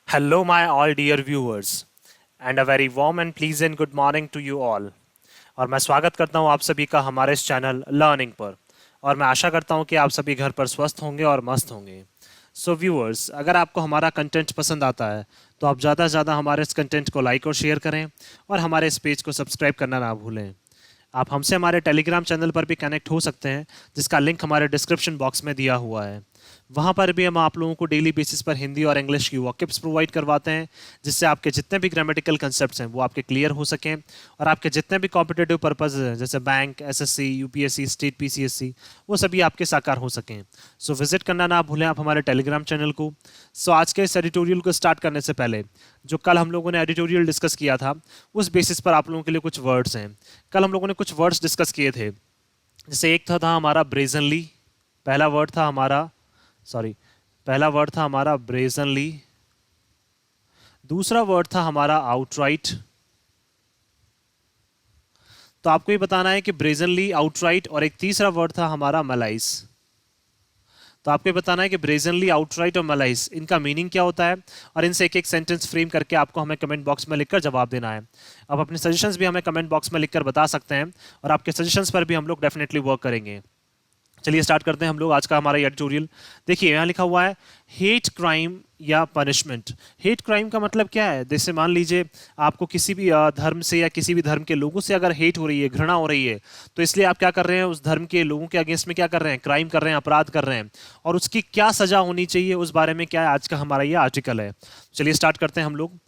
Hello, my all dear viewers, and a very warm and pleasant good morning to you all. और मैं स्वागत करता हूं आप सभी का हमारे इस चैनल लर्निंग पर। और मैं आशा करता हूं कि आप सभी घर पर स्वस्थ होंगे और मस्त होंगे। सो व्यूअर्स, अगर आपको हमारा कंटेंट पसंद आता है तो आप ज़्यादा से ज़्यादा हमारे इस कंटेंट को लाइक और शेयर करें और हमारे इस पेज को सब्सक्राइब करना ना भूलें। आप हमसे हमारे टेलीग्राम चैनल पर भी कनेक्ट हो सकते हैं, जिसका लिंक हमारे डिस्क्रिप्शन बॉक्स में दिया हुआ है। वहाँ पर भी हम आप लोगों को डेली बेसिस पर हिंदी और इंग्लिश की वॉकिब्स प्रोवाइड करवाते हैं, जिससे आपके जितने भी ग्रामेटिकल कंसेप्ट्स हैं वो आपके क्लियर हो सकें और आपके जितने भी कॉम्पिटेटिव पर्पज हैं जैसे bank, SSC, UPSC, state PCSC, वो सभी आपके साकार हो सकें। सो विजिट करना ना भूलें आप हमारे टेलीग्राम चैनल को। सो आज के इस एडिटोरियल को स्टार्ट करने से पहले जो कल हम लोगों ने एडिटोरियल डिस्कस किया था, उस बेसिस पर आप लोगों के लिए कुछ वर्ड्स हैं। कल हम लोगों ने कुछ वर्ड्स डिस्कस किए थे, जैसे एक था हमारा ब्रेजनली। पहला वर्ड था हमारा सॉरी पहला वर्ड था हमारा ब्रेजनली। दूसरा वर्ड था हमारा आउटराइट। तो आपको ये बताना है कि ब्रेजनली, आउटराइट और एक तीसरा वर्ड था हमारा मलाइस। तो आपको ये बताना है कि ब्रेजनली, आउटराइट और मलाइस, इनका मीनिंग क्या होता है और इनसे एक एक सेंटेंस फ्रेम करके आपको हमें कमेंट बॉक्स में लिखकर जवाब देना है। आप अपने सजेशंस भी हमें कमेंट बॉक्स में लिखकर बता सकते हैं और आपके सजेशंस पर भी हम लोग डेफिनेटली वर्क करेंगे। चलिए स्टार्ट करते हैं हम लोग आज का हमारा एडिटोरियल। देखिए यहाँ लिखा हुआ है हेट क्राइम या पनिशमेंट। हेट क्राइम का मतलब क्या है? जैसे मान लीजिए आपको किसी भी धर्म से या किसी भी धर्म के लोगों से अगर हेट हो रही है, घृणा हो रही है, तो इसलिए आप क्या कर रहे हैं? उस धर्म के लोगों के अगेंस्ट में क्या कर रहे हैं? क्राइम कर रहे हैं, अपराध कर रहे हैं। और उसकी क्या सजा होनी चाहिए, उस बारे में क्या है आज का हमारा ये आर्टिकल है। चलिए स्टार्ट करते हैं हम लोग।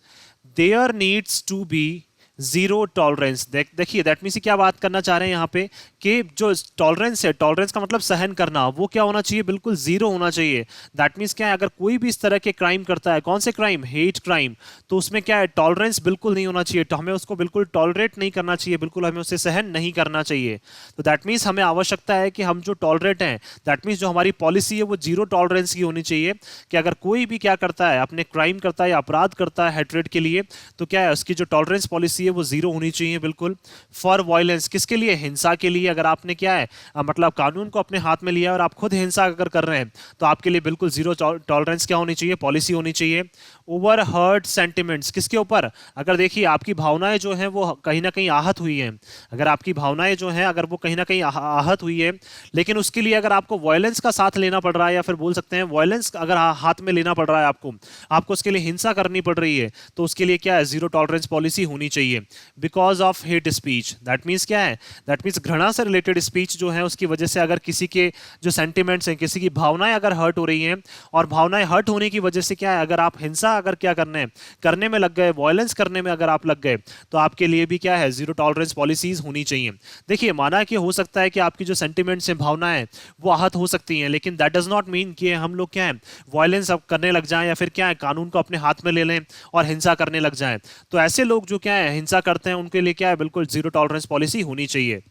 There needs to be zero tolerance. देखिए दैट मीन्स क्या बात करना चाह रहे हैं यहाँ पे कि जो टॉलरेंस है, टॉलरेंस का मतलब सहन करना, वो क्या होना चाहिए? बिल्कुल जीरो होना चाहिए। दैट मीन्स क्या है? अगर कोई भी इस तरह के क्राइम करता है, कौन से क्राइम? हेट क्राइम, तो उसमें क्या है? टॉलरेंस बिल्कुल नहीं होना चाहिए। तो हमें उसको बिल्कुल टॉलरेट नहीं करना चाहिए, बिल्कुल हमें उसे सहन नहीं करना चाहिए। तो दैट मीन्स हमें आवश्यकता है कि हम जो टॉलरेट हैं, दैट मीन्स जो हमारी पॉलिसी है वो जीरो टॉलरेंस की होनी चाहिए। कि अगर कोई भी क्या करता है, अपने क्राइम करता है या अपराध करता है हेट्रेड के लिए, तो क्या है उसकी जो टॉलरेंस पॉलिसी है वो जीरो होनी चाहिए बिल्कुल। फॉर वायलेंस, किसके लिए? हिंसा के लिए। अगर आपने क्या है मतलब कानून को अपने हाथ में लिया और आप खुद हिंसा अगर कर रहे हैं, तो आपके लिए बिल्कुल जीरो टॉलरेंस क्या होनी चाहिए? पॉलिसी होनी चाहिए। ओवर हर्ट सेंटिमेंट्स, किसके ऊपर? अगर देखिए आपकी भावनाएं जो हैं वो कहीं ना कहीं आहत हुई हैं, अगर आपकी भावनाएं जो हैं अगर वो कहीं ना कहीं आहत हुई है, लेकिन उसके लिए अगर आपको वायलेंस का साथ लेना पड़ रहा है, या फिर बोल सकते हैं वायलेंस अगर हाथ में लेना पड़ रहा है आपको, आपको उसके लिए हिंसा करनी पड़ रही है, तो उसके लिए क्या है? जीरो टॉलरेंस पॉलिसी होनी चाहिए। Because of hate speech, that means क्या है? दैट मीन्स घृणा से रिलेटेड स्पीच जो है उसकी वजह से अगर किसी के जो सेंटिमेंट्स हैं, किसी की भावनाएं अगर हर्ट हो रही हैं, और भावनाएं हर्ट होने की वजह से क्या है? अगर आप हिंसा अगर क्या करने में लग गए, वायलेंस करने में अगर आप लग गए, तो आपके लिए भी क्या है? जीरो टॉलरेंस पॉलिसीज होनी चाहिए। देखिए माना कि हो सकता है कि आपकी जो सेंटिमेंट्स हैं, भावनाएं, वो आहत हो सकती हैं, लेकिन दैट डज नॉट मीन कि हम लोग क्या है वायलेंस अब करने लग जाएं, या फिर क्या है कानून को अपने हाथ में ले लें और हिंसा करने लग जाएं। तो ऐसे लोग जो क्या है हिंसा करते हैं, उनके लिए क्या है? बिल्कुल जीरो टॉलरेंस पॉलिसी होनी चाहिए।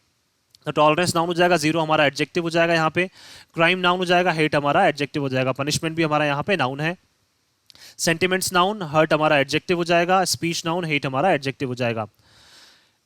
तो टॉलरेंस नाउन हो जाएगा, जीरो हमारा एडजेक्टिव हो जाएगा यहाँ पे, क्राइम नाउन हो जाएगा, हेट हमारा एडजेक्टिव हो जाएगा, पनिशमेंट भी हमारा यहाँ पे नाउन है, सेंटिमेंट्स नाउन, हर्ट हमारा एडजेक्टिव हो जाएगा, स्पीच नाउन, हेट हमारा एडजेक्टिव हो जाएगा।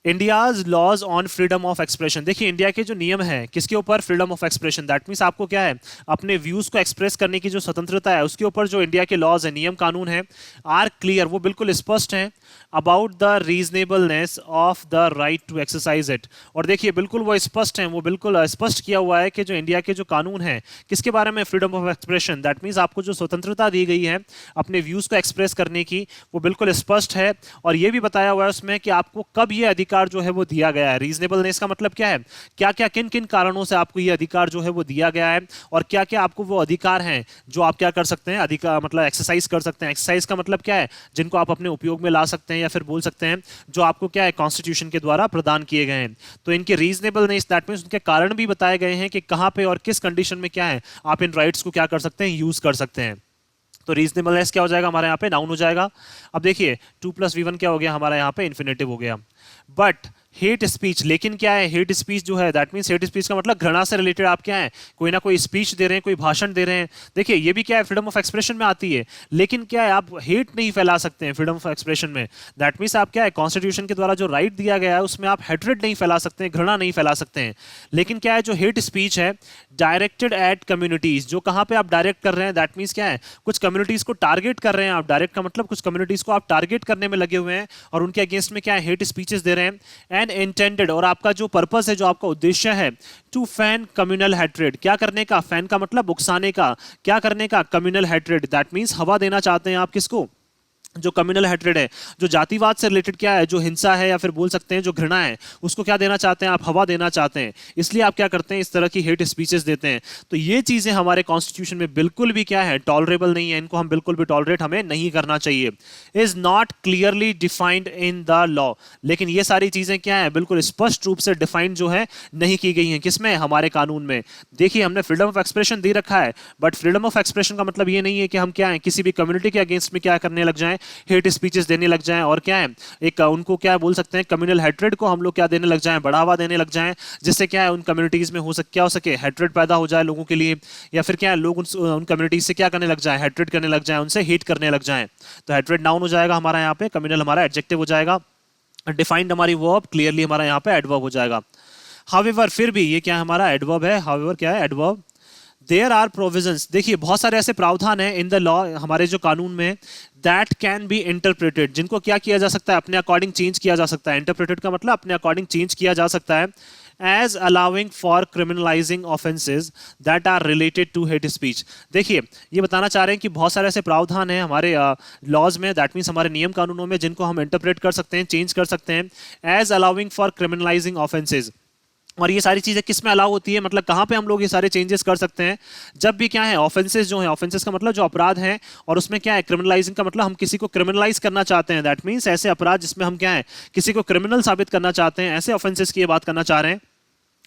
India's laws on freedom of expression. देखिए इंडिया के जो नियम है किसके ऊपर? Freedom of expression. That means आपको क्या है? अपने व्यूज को एक्सप्रेस करने की जो स्वतंत्रता है, उसके ऊपर जो इंडिया के लॉज है, नियम कानून है, आर क्लियर, वो बिल्कुल स्पष्ट है about the reasonableness of the right to exercise it. और देखिए बिल्कुल वो स्पष्ट है, वो बिल्कुल स्पष्ट किया हुआ है कि जो इंडिया के जो कानून है किसके बारे में? Freedom of expression. That means आपको जो स्वतंत्रता दी गई है अपने व्यूज को एक्सप्रेस करने की, वो बिल्कुल स्पष्ट है। और ये भी बताया हुआ है उसमें कि आपको कब ये अधिकार जो है वो दिया गया है। रीजनेबलनेस का मतलब क्या है? क्या क्या किन किन कारणों से आपको ये अधिकार जो है वो दिया गया है, और क्या क्या आपको वो अधिकार हैं जो आप क्या कर सकते हैं? अधिकार मतलब एक्सरसाइज कर सकते हैं। एक्सरसाइज का मतलब क्या है? जिनको आप अपने उपयोग में ला सकते हैं, या फिर बोल सकते हैं जो आपको क्या है कॉन्स्टिट्यूशन के द्वारा प्रदान किए गए हैं। तो इनके रीजनेबलनेस, दैट मींस उनके कारण भी बताए गए हैं कि कहां पे और किस कंडीशन में क्या है आप इन राइट्स को क्या कर सकते हैं? यूज कर सकते हैं। तो रीजनेबलनेस क्या हो जाएगा हमारे यहाँ पे? नाउन हो जाएगा। अब देखिए 2 + V1 क्या हो गया हमारा यहाँ पे? इन्फिनेटिव हो गया। बट हेट स्पीच, लेकिन क्या है हेट स्पीच जो है दैट मींस हेट स्पीच का मतलब घृणा से रिलेटेड आप क्या है कोई ना कोई स्पीच दे रहे हैं, कोई भाषण दे रहे हैं। देखिए ये भी क्या है फ्रीडम ऑफ एक्सप्रेशन में आती है, लेकिन क्या है आप हेट नहीं फैला सकते हैं फ्रीडम ऑफ एक्सप्रेशन में। दैट मींस आप क्या है कॉन्स्टिट्यूशन के द्वारा जो राइट दिया गया है उसमें आप हेट्रेड नहीं फैला सकते हैं, घृणा नहीं फैला सकते हैं। लेकिन क्या है जो हेट स्पीच है डायरेक्टेड एट कम्युनिटीज, जो कहां पे आप डायरेक्ट कर रहे हैं दैट मींस क्या है कुछ कम्युनिटीज को टारगेट कर रहे हैं आप। डायरेक्ट का मतलब कुछ कम्युनिटीज को आप टारगेट करने में लगे हुए हैं और उनके अगेंस्ट में क्या है हेट स्पीचेस दे रहे हैं। एंड इंटेंडेड, और आपका जो पर्पस है जो आपका उद्देश्य है टू फैन कम्युनल हेट्रेड, क्या करने का, फैन का मतलब उकसाने का, क्या करने का, कम्युनल हेट्रेड। दैट मींस हवा देना चाहते हैं आप किसको, जो कम्युनल हेट्रेड है, जो जातिवाद से रिलेटेड क्या है जो हिंसा है या फिर बोल सकते हैं जो घृणा है, उसको क्या देना चाहते हैं आप, हवा देना चाहते हैं। इसलिए आप क्या करते हैं इस तरह की हेट स्पीचेस देते हैं। तो ये चीजें हमारे कॉन्स्टिट्यूशन में बिल्कुल भी क्या है टॉलरेबल नहीं है, इनको हम बिल्कुल भी टॉलरेट हमें नहीं करना चाहिए। Is not clearly defined in the law, लेकिन ये सारी चीजें क्या है बिल्कुल स्पष्ट रूप से डिफाइंड जो है नहीं की गई हैं किसमें, हमारे कानून में। देखिए हमने फ्रीडम ऑफ एक्सप्रेशन दे रखा है, बट फ्रीडम ऑफ एक्सप्रेशन का मतलब ये नहीं है कि हम क्या है किसी भी कम्युनिटी के अगेंस्ट में क्या करने लग जाएं, हेट स्पीचेस देने लग जाएं और क्या है एक उनको क्या बोल सकते हैं कम्युनल हेट्रेड को हम लोग क्या देने लग जाएं, बढ़ावा देने लग जाएं, जिससे क्या है उन कम्युनिटीज में क्या हो सके हेट्रेड पैदा हो जाए लोगों के लिए, या फिर क्या है लोग उन कम्युनिटीज से क्या करने लग जाएं, हेट्रेड करने लग जाएं, उनसे हेट करने लग जाएं। तो हेट्रेड नाउन हो जाएगा हमारा यहाँ पे, कम्युनल हमारा एडजेक्टिव हो जाएगा, डिफाइंड हमारी वर्ब, क्लियरली हमारा यहाँ पे एडवर्ब हो जाएगा। हाउएवर, फिर भी ये क्या है हमारा एडवर्ब है, हाउएवर क्या है एडवर्ब। देयर आर प्रोविजंस, देखिए बहुत सारे ऐसे प्रावधान हैं इन द लॉ हमारे जो कानून में, दैट कैन बी इंटरप्रेटेड, जिनको क्या किया जा सकता है अपने अकॉर्डिंग चेंज किया जा सकता है। इंटरप्रेटेड का मतलब अपने अकॉर्डिंग चेंज किया जा सकता है। As allowing for criminalising offences that are related to hate speech. देखिए ये बताना चाह रहे हैं कि बहुत सारे ऐसे प्रावधान हैं हमारे लॉज में, दैट मीन्स हमारे नियम कानूनों में, जिनको हम इंटरप्रेट कर सकते हैं, चेंज कर सकते हैं as allowing for criminalising offences. और ये सारी चीजें किस में अलाउ होती है, मतलब कहां पे हम लोग ये सारे चेंजेस कर सकते हैं, जब भी क्या है ऑफेंसेस जो है, ऑफेंसेस का मतलब जो अपराध है, और उसमें क्या है क्रिमिनलाइजिंग का मतलब हम किसी को क्रिमिनलाइज करना चाहते हैं। दैट मींस ऐसे अपराध जिसमें हम क्या है किसी को क्रिमिनल साबित करना चाहते हैं, ऐसे ऑफेंसेस की ये बात करना चाह रहे हैं।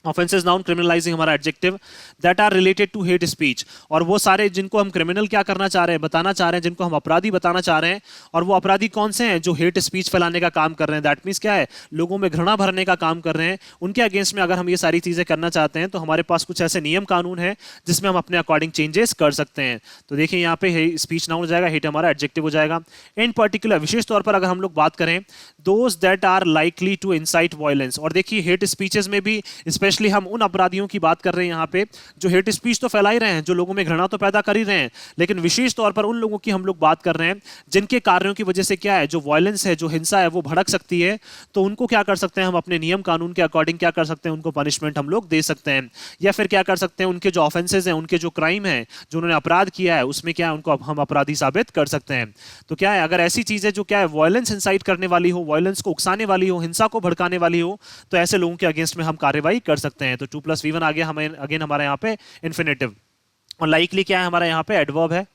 ऑफेंसेस नाउन, क्रिमिनलाइजिंग हमारा adjective, that are related to hate speech. और वो सारे जिनको हम क्रिमिनल क्या करना चाह रहे हैं, बताना चाह रहे हैं, जिनको हम अपराधी बताना चाह रहे हैं, और वो अपराधी कौन से हैं जो हेट स्पीच फैलाने का काम कर रहे हैं, दैट मीन्स क्या है लोगों में घृणा भरने का काम कर रहे हैं, उनके अगेंस्ट में अगर हम ये सारी चीजें करना चाहते हैं तो हमारे पास कुछ ऐसे नियम कानून है जिसमें हम अपने अकॉर्डिंग चेंजेस कर सकते हैं। तो देखिए यहाँ पे स्पीच नाउन हो जाएगा, हेट हमारा एडजेक्टिव हो जाएगा। इन पर्टिकुलर, विशेष तौर पर अगर हम लोग बात करें, those that are likely to incite violence. और देखिए हेट स्पीचेस में भी स्पेशली हम उन अपराधियों की बात कर रहे हैं यहाँ पे जो हेट स्पीच तो फैला ही रहे हैं, जो लोगों में घृणा तो पैदा कर ही रहे हैं, लेकिन विशेष तौर पर उन लोगों की हम लोग बात कर रहे हैं जिनके कार्यों की वजह से क्या है जो वायलेंस है, जो हिंसा है वो भड़क सकती है। तो उनको क्या कर सकते हैं हम अपने नियम कानून के अकॉर्डिंग क्या कर सकते हैं, उनको पनिशमेंट हम लोग दे सकते हैं। या फिर क्या कर सकते हैं उनके जो ऑफेंसेस हैं, उनके जो क्राइम है, जो उन्होंने अपराध किया है, उसमें क्या है उनको हम अपराधी साबित कर सकते हैं। तो क्या है अगर ऐसी चीजें जो क्या है वायलेंस इंसाइट करने वाली हो, वायलेंस को उकसाने वाली हो, हिंसा को भड़काने वाली हो, तो ऐसे लोगों के अगेंस्ट में हम कार्रवाई कर सकते हैं। तो 2+V1 आ गया हमें अगेन हमारे यहाँ पे इन्फिनेटिव। और लाइकली क्या है हमारा यहाँ पे एडवर्ब है।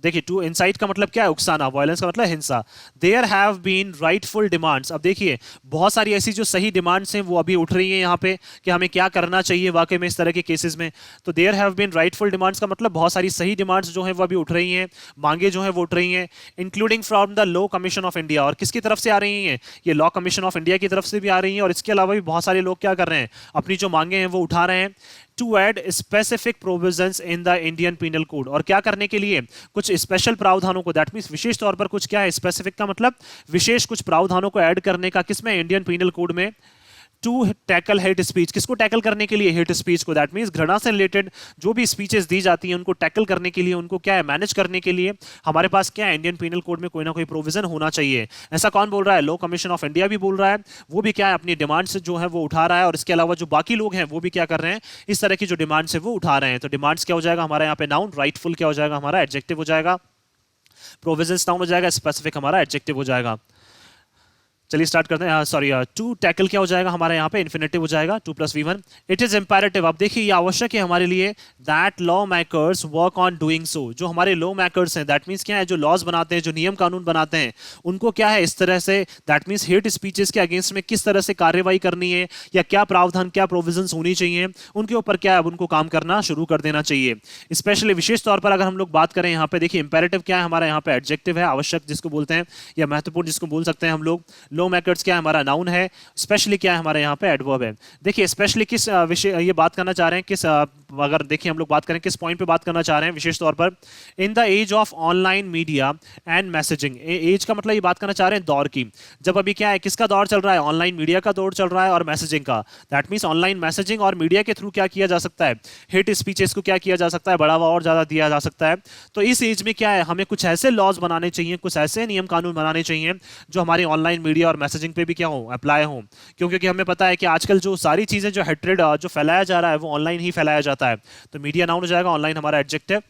देखिए टू इनसाइट का मतलब क्या है उकसाना, वायलेंस का मतलब हिंसा। There have been rightful demands. अब देखिए बहुत सारी ऐसी जो सही डिमांड्स हैं वो अभी उठ रही हैं यहाँ पे कि हमें क्या करना चाहिए वाकई में इस तरह के केसेस में। तो there have been rightful demands का मतलब बहुत सारी सही डिमांड्स जो हैं वो अभी उठ रही हैं, मांगे जो हैं वो उठ रही हैं, including from the law commission of India. और किसकी तरफ से आ रही हैं, ये लॉ कमीशन ऑफ इंडिया की तरफ से भी आ रही हैं। और इसके अलावा भी बहुत सारे लोग क्या कर रहे हैं अपनी जो मांगे हैं वो उठा रहे हैं to add specific provisions in the Indian penal code. और क्या करने के लिए, कुछ स्पेशल प्रावधानों को, दैट मींस विशेष तौर पर कुछ क्या है स्पेसिफिक का मतलब विशेष कुछ प्रावधानों को ऐड करने का, किसमें, इंडियन पीनल कोड में, टू टैकल हेट स्पीच। किसको टैकल करने के लिए, हेट स्पीच को। दैट मींस घृणा से रिलेटेड जो भी स्पीचेस दी जाती हैं उनको टैकल करने के लिए, उनको क्या है मैनेज करने के लिए हमारे पास क्या है इंडियन पीनल कोड में कोई ना कोई प्रोविजन होना चाहिए। ऐसा कौन बोल रहा है, लॉ कमीशन ऑफ इंडिया भी बोल रहा है, वो भी क्या है अपनी डिमांड्स जो है वो उठा रहा है। और इसके अलावा जो बाकी लोग हैं वो भी क्या कर रहे हैं, इस तरह की जो डिमांड्स है वो उठा रहे हैं। तो डिमांड्स क्या हो जाएगा हमारा यहाँ पे नाउन, राइटफुल क्या हो जाएगा हमारा एडजेक्टिव हो जाएगा, प्रोविजंस नाउन हो जाएगा, स्पेसिफिक हमारा एडजेक्टिव हो जाएगा। चलिए स्टार्ट करते हैं। सॉरी, टू टैकल क्या हो जाएगा हमारे यहाँ पे इन्फिनेटिव हो जाएगा, 2+V1। इट इज इंपैरेटिव, अब देखिए ये आवश्यक है हमारे लिए, that law makers work on doing so. जो हमारे लॉ मेकर्स हैं, दैट मींस क्या है जो लॉज बनाते हैं, जो नियम कानून बनाते हैं, उनको क्या है इस तरह से, दैट मींस हेट स्पीचेस के अगेंस्ट में किस तरह से कार्रवाई करनी है, या क्या प्रावधान, क्या प्रोविजंस होनी चाहिए, उनके ऊपर क्या है उनको काम करना शुरू कर देना चाहिए। स्पेशली विशेष तौर पर अगर हम लोग बात करें यहाँ पे, देखिए इंपैरेटिव क्या है हमारा यहाँ पे एडजेक्टिव है, आवश्यक जिसको बोलते हैं, या महत्वपूर्ण जिसको बोल सकते हैं हम लोग। लॉन्ग मैकर्ड्स क्या है हमारा नाउन है, स्पेशली क्या है हमारे यहाँ पे एडवर्ब है। देखिए स्पेशली किस विषय ये बात करना चाह रहे हैं, किस अगर देखिए हम लोग बात करें किस पॉइंट पे बात करना चाह रहे हैं विशेष तौर पर, in the age of online media and messaging. Age का मतलब ये बात करना चाह रहे हैं दौर की, जब अभी क्या है किसका दौर चल रहा है, ऑनलाइन मीडिया का दौर चल रहा है और मैसेजिंग का। दैट मीन्स ऑनलाइन मैसेजिंग और मीडिया के थ्रू क्या किया जा सकता है, हेट स्पीचेस को क्या किया जा सकता है, बढ़ावा और ज्यादा दिया जा सकता है। तो इस एज में क्या है हमें कुछ ऐसे लॉज बनाने चाहिए, कुछ ऐसे नियम कानून बनाने चाहिए जो हमारी ऑनलाइन मीडिया और मैसेजिंग पे भी क्या हो, अप्लाई हो। क्योंकि हमें पता है कि आजकल जो सारी चीजें जो हेट्रेड जो फैलाया जा रहा है वो ऑनलाइन ही फैलाया जाता है। तो मीडिया नाउन हो जाएगा, ऑनलाइन हमारा एडजेक्टिव,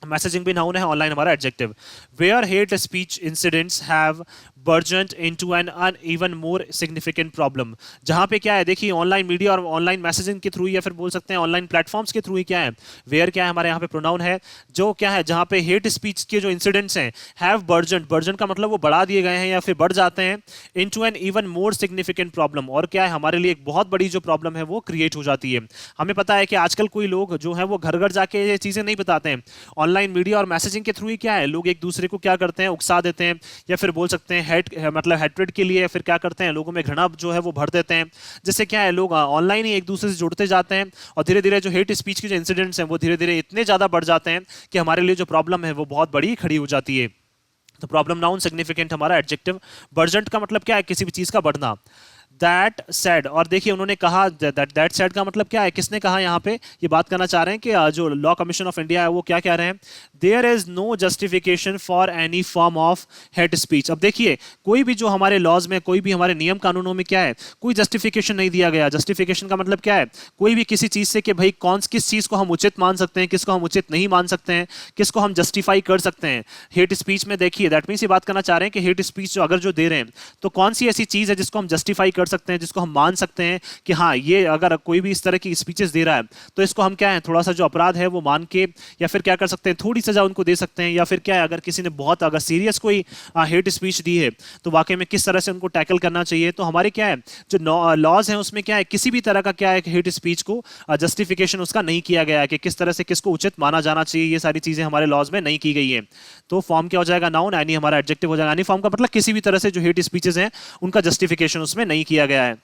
मैसेजिंग भी नाउन है, ऑनलाइन हमारा adjective. Where hate speech incidents have burgeoned into an even more significant problem। जहां पे क्या है देखिए ऑनलाइन मीडिया और ऑनलाइन मैसेजिंग के थ्रू या फिर बोल सकते हैं ऑनलाइन प्लेटफॉर्म्स के थ्रू ही क्या है, वेयर क्या है हमारे यहाँ पे प्रोनाउन है, जो क्या है जहां पे हेट स्पीच के जो इंसिडेंट्स हैं, हैव burgeoned, burgeon का मतलब वो बढ़ा दिए गए हैं या फिर बढ़ जाते हैं, into an even more significant problem, और क्या है हमारे लिए एक बहुत बड़ी जो प्रॉब्लम है वो क्रिएट हो जाती है। हमें पता है कि आजकल कोई लोग जो है वो घर घर जाके ये चीजें नहीं बताते हैं, ऑनलाइन मीडिया और मैसेजिंग के थ्रू ही क्या है लोग एक दूसरे को क्या करते हैं, उकसा देते हैं या फिर बोल सकते हैं मतलब हेट्रेड के लिए फिर क्या करते हैं लोगों में घृणा जो है वो भर देते हैं, जिससे क्या है लोग ऑनलाइन ही एक दूसरे से जुड़ते जाते हैं और धीरे धीरे जो हेट स्पीच के जो इंसिडेंट्स हैं वो धीरे धीरे इतने ज्यादा बढ़ जाते हैं कि हमारे लिए जो प्रॉब्लम है वो बहुत बड़ी खड़ी हो जाती है। तो प्रॉब्लम नाउन, सिग्निफिकेंट हमारा एडजेक्टिव, बर्जेंट का मतलब क्या है किसी भी चीज का बढ़ना। दैट सेड, और देखिए उन्होंने कहा दैट सेड का मतलब क्या है, किसने कहा, यहाँ पे ये बात करना चाह रहे हैं कि जो लॉ कमीशन ऑफ इंडिया है वो क्या कह रहे हैं, there is no justification for any form of hate speech. अब देखिए कोई भी जो हमारे लॉज में, कोई भी हमारे नियम कानूनों में क्या है, कोई जस्टिफिकेशन नहीं दिया गया। जस्टिफिकेशन का मतलब क्या है, कोई भी किसी चीज से कि भाई कौन किस चीज को हम उचित मान सकते हैं, किसको हम उचित नहीं मान सकते हैं, किसको हम जस्टिफाई कर सकते हैं हेट स्पीच में। देखिए दैट मीन्स ये बात करना चाह रहे हैं कि हेट स्पीच जो अगर जो दे रहे हैं तो कौन सी ऐसी चीज है जिसको हम जस्टिफाई कर सकते हैं, जिसको हम मान सकते हैं कि हाँ ये अगर कोई भी इस तरह की स्पीचेस दे रहा है तो इसको हम क्या है थोड़ा सा जो अपराध है वो मान के या फिर क्या कर सकते हैं, थोड़ी सजा उनको दे सकते हैं। या फिर क्या है अगर किसी ने बहुत अगर सीरियस कोई हेट स्पीच दी है तो वाकई में किस तरह से उनको टैकल करना चाहिए। तो हमारे क्या है जो लॉज हैं उसमें क्या है किसी भी तरह का क्या है हेट स्पीच को जस्टिफिकेशन उसका नहीं किया गया है कि किस तरह से किसको उचित माना जाना चाहिए, ये सारी चीजें हमारे लॉज में नहीं की गई है। तो फॉर्म क्या हो जाएगा, नाउन, एनी हमारा एडजेक्टिव हो जाएगा। एनी फॉर्म का मतलब किसी भी तरह से जो हेट स्पीचेस हैं उनका जस्टिफिकेशन उसमें नहीं किया गया है।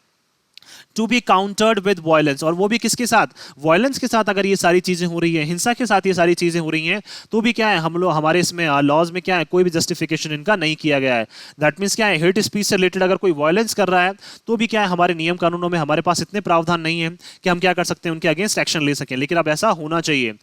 To be countered with violence, और वो भी किसके साथ, वायलेंस के साथ। अगर ये सारी चीजें हो रही है, हिंसा के साथ ये सारी चीजें हो रही हैं, तो भी क्या है हम लोग हमारे इसमें लॉज में क्या है कोई भी जस्टिफिकेशन इनका नहीं किया गया है। दैट मीन्स क्या है हेट स्पीच से रिलेटेड अगर कोई वायलेंस कर रहा है तो भी क्या है हमारे नियम कानूनों में हमारे पास इतने प्रावधान नहीं है कि हम क्या कर सकते हैं उनके अगेंस्ट एक्शन ले सकें, लेकिन अब ऐसा होना चाहिए।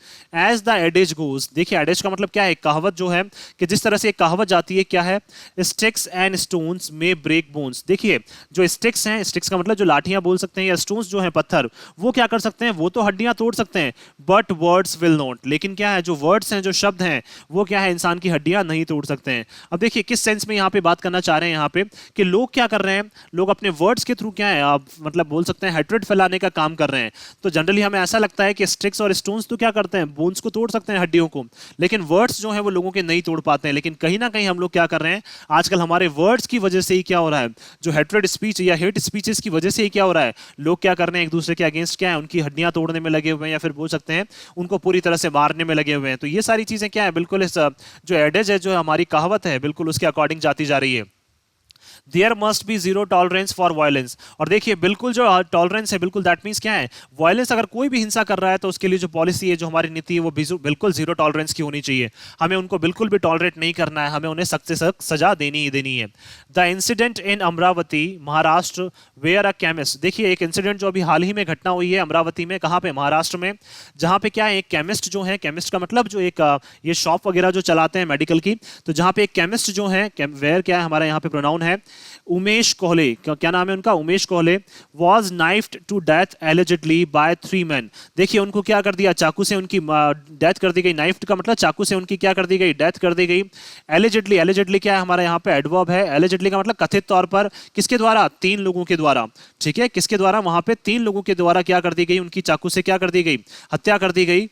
एज द एडेज गोज, देखिए एडेज का मतलब क्या है, कहावत जो है कि जिस तरह से एक कहावत जाती है क्या है, स्टिक्स एंड स्टोन्स में ब्रेक बोन्स। देखिए जो स्टिक्स हैं, स्टिक्स का मतलब जो लाठियां बोल सकते हैं, या स्टोन्स जो हैं पत्थर, वो क्या कर सकते हैं, वो तो हड्डियां तोड़ सकते हैं, बट वर्ड्स विल नॉट। लेकिन क्या है जो वर्ड्स हैं, जो शब्द हैं, वो क्या है इंसान की हड्डियां नहीं तोड़ सकते हैं। अब देखिए किस सेंस में यहाँ पे बात करना चाह रहे हैं यहाँ पे कि लोग क्या कर रहे हैं, लोग अपने वर्ड्स के थ्रू क्या है आप मतलब बोल सकते हैं हेट्रेड फैलाने का काम कर रहे हैं। तो जनरली हमें ऐसा लगता है कि स्टिक्स और स्टोन्स तो क्या करते हैं, बोन्स को तोड़ सकते हैं, हड्डियों को, लेकिन वर्ड्स जो है वो लोगों के नहीं तोड़ पाते हैं। लेकिन कहीं ना कहीं हम लोग क्या कर रहे हैं आजकल, हमारे वर्ड्स की वजह से ही क्या हो रहा है, जो हेट्रेड स्पीच या हेट स्पीचेस की वजह से ही क्या हो रहा है, लोग क्या कर रहे हैं एक दूसरे के अगेंस्ट क्या है उनकी हड्डियां तोड़ने में लगे हुए हैं, या फिर बोल सकते हैं उनको पूरी तरह से मारने में लगे हुए हैं। तो ये सारी चीजें क्या है बिल्कुल इस जो एडेज है, जो हमारी कहावत है, बिल्कुल उसके अकॉर्डिंग जाती जा रही है। There must be zero tolerance for violence, और देखिए बिल्कुल जो टॉलरेंस है बिल्कुल दैट मीन्स क्या है, वायलेंस अगर कोई भी हिंसा कर रहा है तो उसके लिए जो पॉलिसी है, जो हमारी नीति है, वो बिल्कुल जीरो टॉलरेंस की होनी चाहिए। हमें उनको बिल्कुल भी टॉलरेट नहीं करना है, हमें उन्हें सख्त से सख्त सजा देनी ही देनी है। The incident in Amravati Maharashtra where a chemist, देखिए एक इंसिडेंट जो अभी हाल ही में घटना हुई है अमरावती में, कहाँ पे, महाराष्ट्र में, जहां पे क्या है एक केमिस्ट जो है, केमिस्ट का मतलब जो एक ये शॉप वगैरह जो चलाते हैं मेडिकल की, तो जहां पे एक केमिस्ट जो है, वेयर क्या है हमारा यहाँ पे प्रोनाउन है, उमेश कोहले, क्या नाम है उनका, Umesh Kohle, was knifed to death allegedly by 3 men। देखिए उनको क्या कर दिया, चाकू से उनकी डेथ कर दी गई। नाइफ्ड का मतलब चाकू से उनकी क्या कर दी गई, डेथ कर दी गई। एलिजिडली, एलिजिडली क्या है हमारा यहाँ पे एडवर्ब है। एलिजिडली का मतलब कथित तौर पर, किसके द्वारा, 3 लोगों के द्वारा, ठीक है, किसके द्वारा, वहां पे 3 लोगों के द्वारा क्या कर दी गई, उनकी चाकू से क्या कर दी गई, हत्या कर दी गई।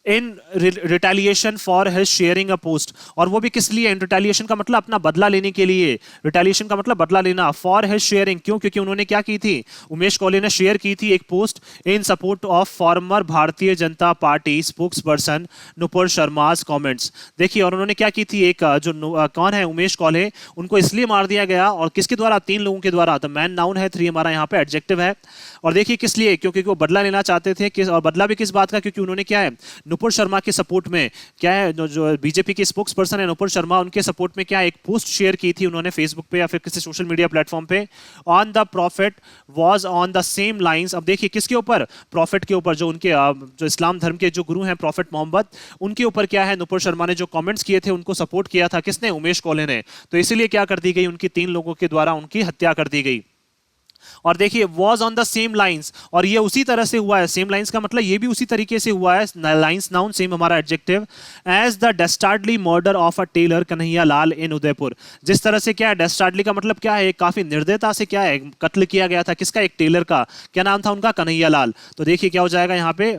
In retaliation for his sharing a post, और वो भी किस लिए? इन रिटेलिएशन का मतलब अपना बदला लेने के लिए, रिटेलिएशन का मतलब बदला लेना, फॉर हिज शेयरिंग, क्यों? क्योंकि उन्होंने क्या की थी, उमेश कोहली ने शेयर की थी एक post in support of former Bharatiya Janata party spokes person Nupur Sharma's comments. देखिए, और उन्होंने क्या की थी, एक जो कौन है उमेश कोहली, उनको इसलिए मार दिया गया, और किसके द्वारा? 3 लोगों के द्वारा। तो मैन नाउन है, 3 हमारा यहाँ पे एडजेक्टिव है। और देखिए किस लिए? क्योंकि वो बदला लेना चाहते थे, किस, और बदला भी किस बात का? क्योंकि उन्होंने क्या है, नुपुर शर्मा के सपोर्ट में क्या है, जो बीजेपी के स्पोक्स पर्सन है नुपुर शर्मा, उनके सपोर्ट में क्या एक पोस्ट शेयर की थी उन्होंने फेसबुक पे या फिर किसी सोशल मीडिया प्लेटफॉर्म पे, on the profit was on the same lines. अब देखिए किसके ऊपर? प्रॉफिट के ऊपर, जो उनके जो इस्लाम धर्म के जो गुरु हैं प्रॉफिट मोहम्मद, उनके ऊपर क्या है, नुपुर शर्मा ने जो कमेंट्स किए थे उनको सपोर्ट किया था किसने? उमेश कोहली ने। तो इसीलिए क्या कर दी गई, उनकी 3 लोगों के द्वारा उनकी हत्या कर दी गई। और देखिए was on the same lines, और ये उसी तरह से हुआ है, सेम लाइंस का मतलब ये भी उसी तरीके से हुआ है, लाइंस नाउन सेम हमारा adjective, as the dastardly murder of a tailor Kanhaiya Lal in Udaipur. जिस तरह से क्या है, डेस्टार्डली का मतलब क्या है, काफी निर्दयता से क्या है, कत्ल किया गया था किसका? एक टेलर का। क्या नाम था उनका? कन्हैया लाल। तो देखिए क्या हो जाएगा यहाँ पे,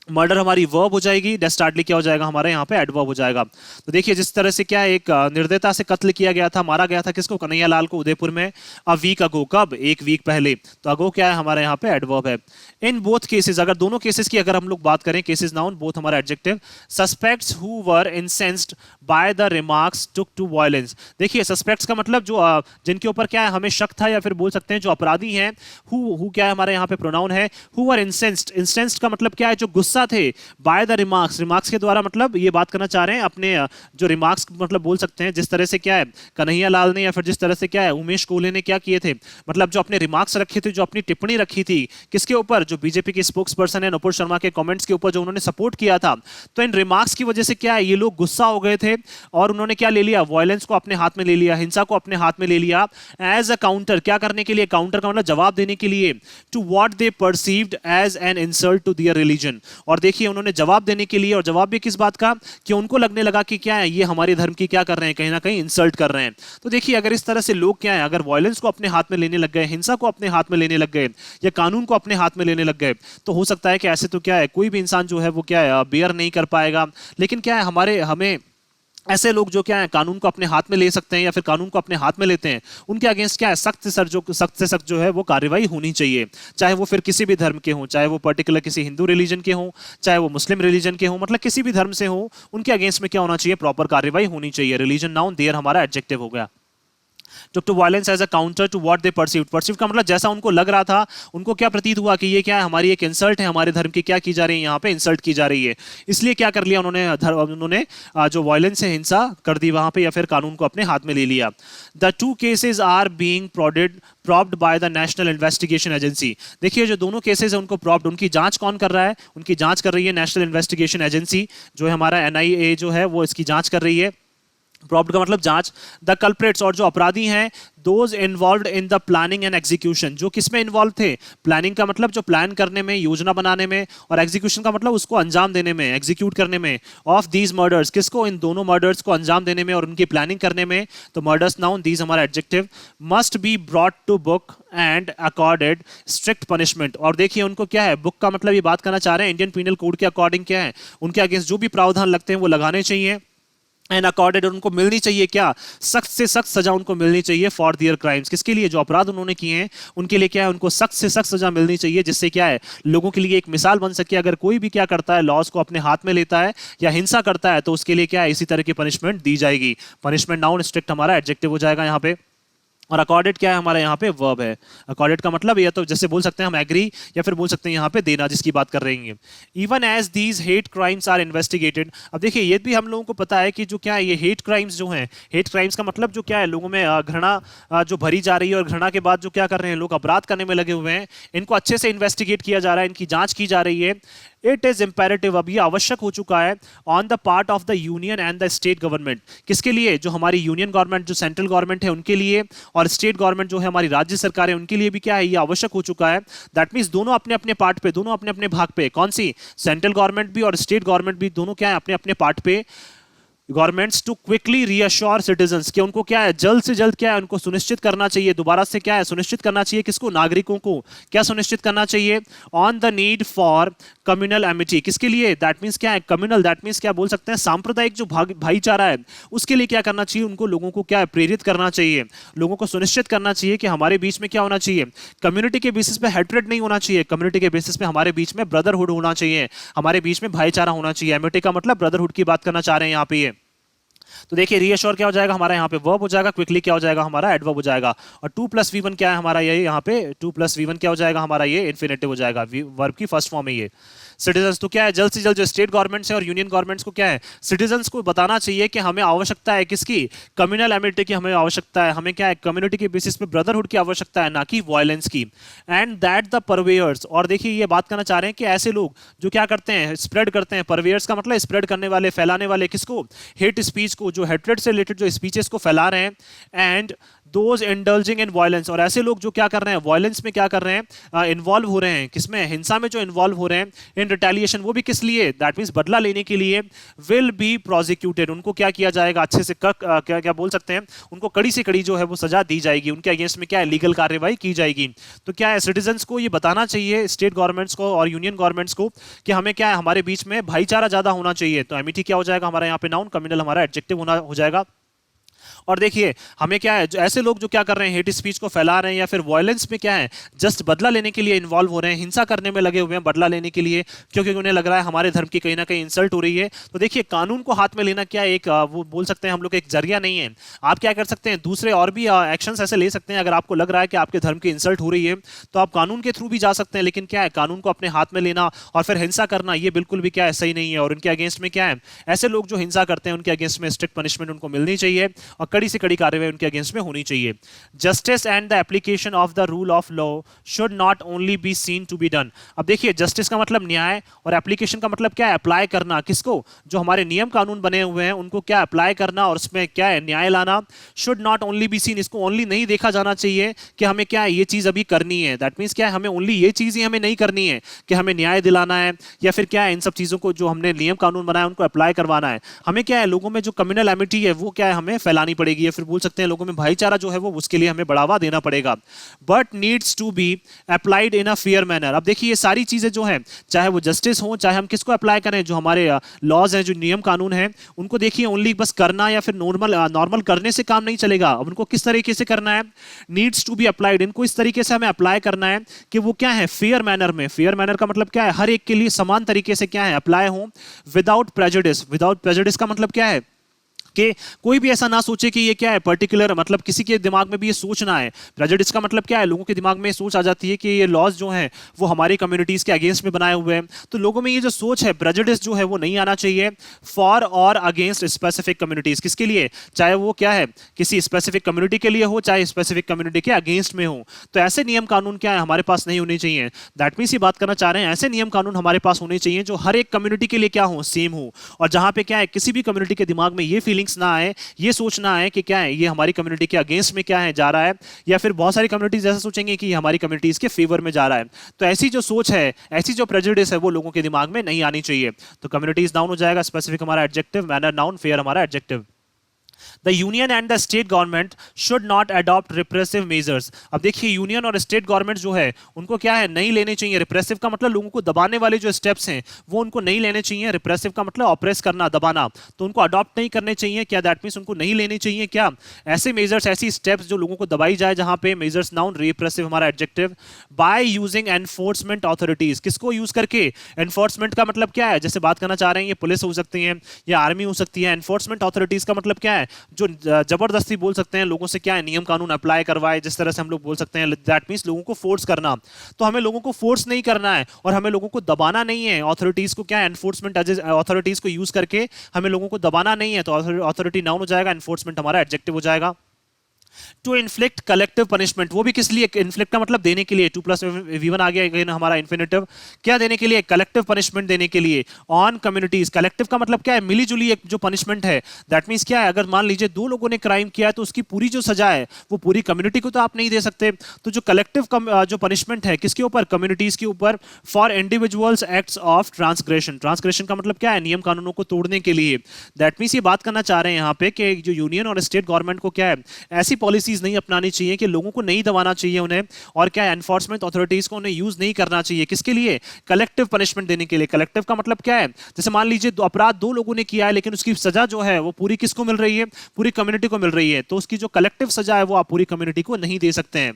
मर्डर हमारी वर्ब हो जाएगी, डेस्टार्डली क्या हो जाएगा हमारे यहाँ पे? एडवर्ब हो जाएगा। तो देखिए जिस तरह से क्या है, एक निर्दयता से कत्ल किया गया था, मारा गया था किसको? कन्हैया लाल को, उदयपुर में। अ वीक अगो, कब? 1 वीक पहले। तो अगो क्या है हमारे यहाँ पे? एडवर्ब है। इन बोथ केसेस, अगर दोनों केसेस की अगर हम लोग बात करें, केसेस नाउन, बोथ हमारा adjective. Suspects who were incensed by the remarks took to violence. देखिए सस्पेक्ट्स का मतलब जो जिनके ऊपर क्या है हमें शक था, या फिर बोल सकते हैं जो अपराधी हैं, हु क्या है हमारे यहाँ पे प्रोनाउन है, हु वर इंसेंस्ड। इंसेंस्ड का मतलब क्या है? जो गुस्सा थे, बाय द रिमार्क्स, रिमार्क्स के द्वारा, मतलब ये बात करना चाह रहे हैं अपने जो रिमार्क्स मतलब बोल सकते हैं, जिस तरह से क्या है कन्हैया लाल ने, या फिर जिस तरह से क्या है उमेश कोहली ने क्या किए थे, मतलब जो अपने रिमार्क्स रखे थे, जो अपनी टिप्पणी रखी थी किसके ऊपर? जो बीजेपी के स्पोक्स पर्सन है नुपुर शर्मा के कमेंट्स के ऊपर, जो उन्होंने सपोर्ट किया था। तो इन रिमार्क्स की वजह से क्या है, ये लोग गुस्सा हो गए थे, और उन्होंने क्या ले लिया? वायलेंस को अपने हाथ में ले लिया, हिंसा को अपने हाथ में ले लिया, एज अ काउंटर, क्या करने के लिए? काउंटर का मतलब जवाब देने के लिए, to what they perceived as an insult to their religion. और देखिए उन्होंने जवाब देने के लिए, और जवाब भी किस बात का? कि उनको लगने लगा कि क्या है, ये हमारे धर्म की क्या कर रहे हैं, कहीं ना कहीं इंसल्ट कर रहे हैं। तो देखिए अगर इस तरह से लोग क्या है, अगर वायलेंस को अपने हाथ में लेने लग गए, हिंसा को अपने हाथ में लेने लग गए, या कानून को अपने हाथ में लेने लग गए, तो हो सकता है कि ऐसे तो क्या है कोई भी इंसान जो है वो क्या है बेयर नहीं कर पाएगा। लेकिन क्या है हमें ऐसे लोग जो क्या है कानून को अपने हाथ में ले सकते हैं, या फिर कानून को अपने हाथ में लेते हैं, उनके अगेंस्ट क्या है सख्त से सख्त जो है वो कार्रवाई होनी चाहिए। चाहे वो फिर किसी भी धर्म के हों, चाहे वो पर्टिकुलर किसी हिंदू रिलीजन के हों, चाहे वो मुस्लिम रिलीजन के हों, मतलब किसी भी धर्म से हों, उनके अगेंस्ट में क्या होना चाहिए? प्रॉपर कार्रवाई होनी चाहिए। रिलीजन नाउन, देयर हमारा एडजेक्टिव हो गया। took to violence as a counter to what they perceived। perceived का मतलब जैसा उनको लग रहा था, उनको क्या प्रतीत हुआ कि ये क्या है, हमारी एक इंसल्ट है, हमारे धर्म की क्या की जा रही है, यहाँ पे इंसल्ट की जा रही है। इसलिए क्या कर लिया उन्होंने जो वायलेंस है, हिंसा कर दी वहां पे, या फिर कानून को अपने हाथ में ले लिया। The 2 cases are being probed by the National Investigation Agency. देखिए जो दोनों केसेस है उनको प्रॉब्ड, उनकी जांच कौन कर रहा है? उनकी जांच कर रही है नेशनल इन्वेस्टिगेशन एजेंसी, जो है हमारा एनआईए जो है वो इसकी जांच कर रही है। प्रॉब्ड का मतलब जांच। द कल्प्रेट्स, और जो अपराधी हैं, those involved in the planning and execution, जो किसमें इन्वॉल्व थे? प्लानिंग का मतलब जो प्लान करने में, योजना बनाने में, और एग्जीक्यूशन का मतलब उसको अंजाम देने में, एग्जीक्यूट करने में, ऑफ दीज मर्डर्स, किसको? इन दोनों मर्डर्स को अंजाम देने में और उनकी प्लानिंग करने में। तो मर्डर्स नाउन, दीज हमारा adjective. Must be brought to book and accorded strict punishment. और देखिए उनको क्या है, बुक का मतलब ये बात करना चाह रहे हैं इंडियन पीनल कोड के अकॉर्डिंग क्या है, उनके अगेंस्ट जो भी प्रावधान लगते हैं वो लगाने चाहिए, एंड अकॉर्डेड, उनको मिलनी चाहिए क्या? सख्त से सख्त सजा उनको मिलनी चाहिए फॉर दियर क्राइम्स। किसके लिए? जो अपराध उन्होंने किए हैं उनके लिए क्या है, उनको सख्त से सख्त सजा मिलनी चाहिए, जिससे क्या है लोगों के लिए एक मिसाल बन सके। अगर कोई भी क्या करता है, लॉज को अपने हाथ में लेता है या हिंसा करता है, तो उसके लिए क्या है इसी तरह की पनिशमेंट दी जाएगी। पनिशमेंट नाउन, स्ट्रिक्ट हमारा एडजेक्टिव हो जाएगा यहाँ पे। और अकॉर्डेड क्या है हमारा यहाँ पे? वर्ब है। अकॉर्डेड का मतलब या तो जैसे बोल सकते हैं हम एग्री, या फिर बोल सकते हैं यहाँ पे देना, जिसकी बात कर रही हैं। Even as these hate crimes are investigated. अब देखिए ये भी हम लोगों को पता है कि जो क्या है ये हेट क्राइम्स जो हैं, हेट क्राइम्स का मतलब जो क्या है लोगों में घृणा जो भरी जा रही है, और घृणा के बाद जो क्या कर रहे हैं लोग अपराध करने में लगे हुए हैं, इनको अच्छे से इन्वेस्टिगेट किया जा रहा है, इनकी जांच की जा रही है। इट इज इंपेरेटिव, अब ये आवश्यक हो चुका है, on the part of the union and the state government. किसके लिए? जो हमारी यूनियन गवर्नमेंट, जो सेंट्रल गवर्नमेंट है उनके लिए, और स्टेट गवर्नमेंट जो है हमारी राज्य सरकार है उनके लिए भी क्या है ये आवश्यक हो चुका है। दैट मींस दोनों अपने अपने पार्ट पे, दोनों अपने अपने भाग पे, कौन सी? सेंट्रल गवर्नमेंट भी और स्टेट गवर्नमेंट भी, दोनों क्या है अपने अपने पार्ट पे governments to quickly reassure citizens कि उनको क्या है, जल्द से जल्द क्या है, उनको सुनिश्चित करना चाहिए, दोबारा से क्या है, सुनिश्चित करना चाहिए किसको, नागरिकों को क्या सुनिश्चित करना चाहिए, on the need for communal Amity, किसके लिए, दैट मींस क्या है, कम्युनल, दैट मींस क्या बोल सकते हैं, सांप्रदायिक जो भाईचारा है उसके लिए क्या करना चाहिए, उनको लोगों को क्या है, प्रेरित करना चाहिए, लोगों को सुनिश्चित करना चाहिए कि हमारे बीच में क्या होना चाहिए, कम्युनिटी के बेसिस पे हेट्रेड नहीं होना चाहिए, कम्युनिटी के बेसिस पे हमारे बीच में ब्रदरहुड होना चाहिए, हमारे बीच में भाईचारा होना चाहिए, एमिटी का मतलब ब्रदरहुड की बात करना चाह रहे हैं यहाँ पे ये। तो देखिए रीअश्योर क्या हो जाएगा हमारा यहाँ पे वर्ब हो जाएगा, क्विकली क्या हो जाएगा हमारा एडवर्ब हो जाएगा, और 2+V1 क्या है हमारा ये, यहाँ पे 2+V1 क्या हो जाएगा हमारा ये इन्फिनेटिव हो जाएगा, वर्ब की फर्स्ट फॉर्म है ये। सिटीजंस तो क्या है, जल्द से जल्द जो स्टेट गवर्नमेंट्स है और यूनियन गवर्नमेंट्स को क्या है, सिटीजंस को बताना चाहिए कि हमें आवश्यकता है किसकी, कम्युनल एमिटी की हमें आवश्यकता है, हमें क्या है, कम्युनिटी के बेसिस पे ब्रदरहुड की आवश्यकता है, ना कि वायलेंस की। एंड दैट द परवेयर्स, और देखिए ये बात करना चाह रहे हैं कि ऐसे लोग जो क्या करते हैं, स्प्रेड करते हैं, परवेयर्स का मतलब स्प्रेड करने वाले, फैलाने वाले, किसको, हेट स्पीच को, जो हेट्रेड से रिलेटेड जो स्पीचेस को फैला रहे हैं, and those indulging in violence, और ऐसे लोग जो क्या कर रहे हैं, वायलेंस में क्या कर रहे हैं, इन्वॉल्व हो रहे हैं, किसमें, हिंसा में जो इन्वॉल्व हो रहे हैं, इन रिटेलिएशन, वो भी किस लिए, दैट मींस बदला लेने के लिए, विल बी प्रोसिक्यूटेड, उनको क्या किया जाएगा, अच्छे से क्या क्या बोल सकते हैं, उनको कड़ी से कड़ी जो है वो सजा दी जाएगी, उनके अगेंस्ट में क्या है, लीगल कार्रवाई की जाएगी। तो क्या है, सिटीजंस को ये बताना चाहिए, स्टेट गवर्नमेंट्स को और यूनियन गवर्नमेंट्स को, कि हमें क्या है, हमारे बीच में भाईचारा ज्यादा होना चाहिए। तो एमिटी क्या हो जाएगा हमारा यहाँ पे नाउन, कम्युनल हमारा एडजेक्टिव होना हो जाएगा। और देखिए हमें क्या है, ऐसे लोग जो क्या कर रहे हैं, हेट स्पीच को फैला रहे हैं या फिर वायलेंस में क्या है, जस्ट बदला लेने के लिए इन्वॉल्व हो रहे हैं, हिंसा करने में लगे हुए हैं बदला लेने के लिए, क्योंकि उन्हें लग रहा है हमारे धर्म की कहीं ना कहीं इंसल्ट हो रही है। तो देखिए कानून को हाथ में लेना क्या एक वो बोल सकते हैं हम लोग एक जरिया नहीं है। आप क्या कर सकते हैं, दूसरे और भी एक्शंस ऐसे ले सकते हैं। अगर आपको लग रहा है कि आपके धर्म की इंसल्ट हो रही है तो आप कानून के थ्रू भी जा सकते हैं, लेकिन क्या है, कानून को अपने हाथ में लेना और फिर हिंसा करना ये बिल्कुल भी क्या है, सही नहीं है। और उनके अगेंस्ट में क्या है, ऐसे लोग जो हिंसा करते हैं उनके अगेंस्ट में स्ट्रिक्ट पनिशमेंट उनको मिलनी चाहिए और कड़ी से कड़ी कार्रवाई उनके अगेंस्ट में होनी चाहिए। Justice and the application of the rule of law should not only be seen to be done. अब देखिए जस्टिस का मतलब न्याय और एप्लीकेशन का मतलब क्या है, अप्लाई करना, किसको, जो हमारे नियम कानून बने हुए हैं उनको क्या अप्लाई करना और उसमें क्या है, न्याय लाना। Should not only be scene, इसको ओनली नहीं देखा जाना चाहिए कि हमें क्या है, ये चीज अभी करनी है। दैट मींस क्या है, हमें ओनली ये चीज ही हमें नहीं करनी है कि हमें न्याय दिलाना है या फिर क्या है, इन सब चीजों को जो हमने नियम कानून बनाया उनको अप्लाई करवाना है। हमें क्या है, लोगों में जो कम्युनल एमिटी है वो क्या है, हमें फैलानी पड़ेगी या फिर बोल सकते हैं लोगों में भाईचारा जो है वो उसके लिए हमें बढ़ावा देना पड़ेगा। But needs to be applied in a fair manner. अब देखिए ये सारी चीजें जो है, चाहे वो जस्टिस हो, चाहे हम किसको अप्लाई करें, जो हमारे लॉज हैं, जो नियम कानून हैं, उनको देखिए ओनली बस करना या फिर नॉर्मल करने से काम नहीं चलेगा। अब उनको किस तरीके से करना है, नीड्स टू बी अप्लाइड, इनको इस तरीके से हमें अप्लाई करना है कि वो क्या है, फेयर मैनर में। फेयर मैनर का मतलब क्या है, हर एक के लिए समान तरीके से क्या है, अप्लाई हो, विदाउट प्रेजुडिस। विदाउट प्रेजुडिस का मतलब क्या है कि कोई भी ऐसा ना सोचे कि ये क्या है पर्टिकुलर, मतलब किसी के दिमाग में भी ये सोचना है। प्रेजुडिस का मतलब क्या है, लोगों के दिमाग में सोच आ जाती है कि ये लॉज जो हैं वो हमारी कम्युनिटीज के अगेंस्ट में बनाए हुए हैं। तो लोगों में ये जो सोच है, प्रेजुडिस जो है वो नहीं आना चाहिए फॉर और अगेंस्ट स्पेसिफिक कम्युनिटीज। किसके लिए, चाहे वो क्या है, किसी स्पेसिफिक कम्युनिटी के लिए हो, चाहे स्पेसिफिक कम्युनिटी के अगेंस्ट में हो। तो ऐसे नियम कानून क्या है, हमारे पास नहीं होने चाहिए। दैट मीन्स ये बात करना चाह रहे हैं, ऐसे नियम कानून हमारे पास होने चाहिए जो हर एक कम्युनिटी के लिए क्या हो, सेम हो। और जहां पे क्या है, किसी भी कम्युनिटी के दिमाग में ये फीलिंग ना आए, ये सोचना है कि क्या है, ये हमारी कम्युनिटी के अगेंस्ट में क्या है जा रहा है, या फिर बहुत सारी कम्युनिटीज ऐसा सोचेंगे कि हमारी कम्युनिटीज के फेवर में जा रहा है। तो ऐसी जो सोच है, ऐसी जो प्रेजुडिस है वो लोगों के दिमाग में नहीं आनी चाहिए। तो कम्युनिटीज नाउन हो जाएगा, स्पेसिफिक हमारा एडजेक्टिव, मैनर नाउन, फेयर हमारा adjective. The union and the state government should not adopt repressive measures। अब देखिए यूनियन और स्टेट गवर्नमेंट जो है उनको क्या है, नहीं लेने चाहिए। रिप्रेसिव का मतलब लोगों को दबाने वाले जो स्टेप्स हैं वो उनको नहीं लेने चाहिए। रिप्रेसिव का मतलब ऑपरेस करना, दबाना, तो उनको अडॉप्ट नहीं करने चाहिए। क्या दैट मींस उनको नहीं लेने चाहिए क्या, ऐसे मेजर्स, ऐसी स्टेप्स जो लोगों को दबाई जाए, जहां पे मेजर्स नाउन, रिप्रेसिव हमारा adjective. By using enforcement authorities, किसको यूज करके, एनफोर्समेंट का मतलब क्या है, जैसे बात करना चाह रहे हैं ये पुलिस हो सकती है या आर्मी हो सकती है। एनफोर्समेंट ऑथोरिटीज का मतलब क्या है, जो जबरदस्ती बोल सकते हैं लोगों से क्या है, नियम कानून अप्लाई करवाए, जिस तरह से हम लोग बोल सकते हैं दैट मींस लोगों को फोर्स करना। तो हमें लोगों को फोर्स नहीं करना है और हमें लोगों को दबाना नहीं है। ऑथोरिटीज को क्या है, एनफोर्समेंट ऑथोरिटीज को यूज करके हमें लोगों को दबाना नहीं है। तो ऑथोरिटी नाउन हो जाएगा, एनफोर्समेंट हमारा एडजेक्टिव हो जाएगा। टू इन्फ्लिक्ट कलेक्टिव पनिशमेंट, वो भी किस लिए, इन्फ्लिक्ट का मतलब देने के लिए, टू प्लस वी1 आ गया अगेन हमारा इन्फिनेटिव, क्या देने के लिए, कलेक्टिव पनिशमेंट देने के लिए ऑन कम्युनिटीज। कलेक्टिव का मतलब क्या है, मिली जुली एक जो पनिशमेंट है। दैट मींस क्या है, अगर मान लीजिए दो लोगों ने क्राइम किया है तो उसकी पूरी जो सजा है वो पूरी कम्युनिटी को तो आप नहीं दे सकते, तो जो कलेक्टिव जो पनिशमेंट है किसके ऊपर, कम्युनिटीज के ऊपर, for individuals acts of transgression. Transgression का मतलब क्या है, नियम कानूनों को तोड़ने के लिए। दैट मींस ये बात करना चाह रहे हैं यहाँ पे कि जो यूनियन और स्टेट गवर्नमेंट को क्या है, ऐसी पॉलिसीज नहीं अपनानी चाहिए कि लोगों को नहीं दबाना चाहिए उन्हें, और क्या एनफोर्समेंट अथॉरिटीज को उन्हें यूज नहीं करना चाहिए, किसके लिए, कलेक्टिव पनिशमेंट देने के लिए। कलेक्टिव का मतलब क्या है, जैसे मान लीजिए अपराध दो लोगों ने किया है लेकिन उसकी सजा जो है वो पूरी किसको मिल रही है, पूरी कम्युनिटी को मिल रही है, तो उसकी जो कलेक्टिव सजा है वो आप पूरी कम्युनिटी को नहीं दे सकते हैं।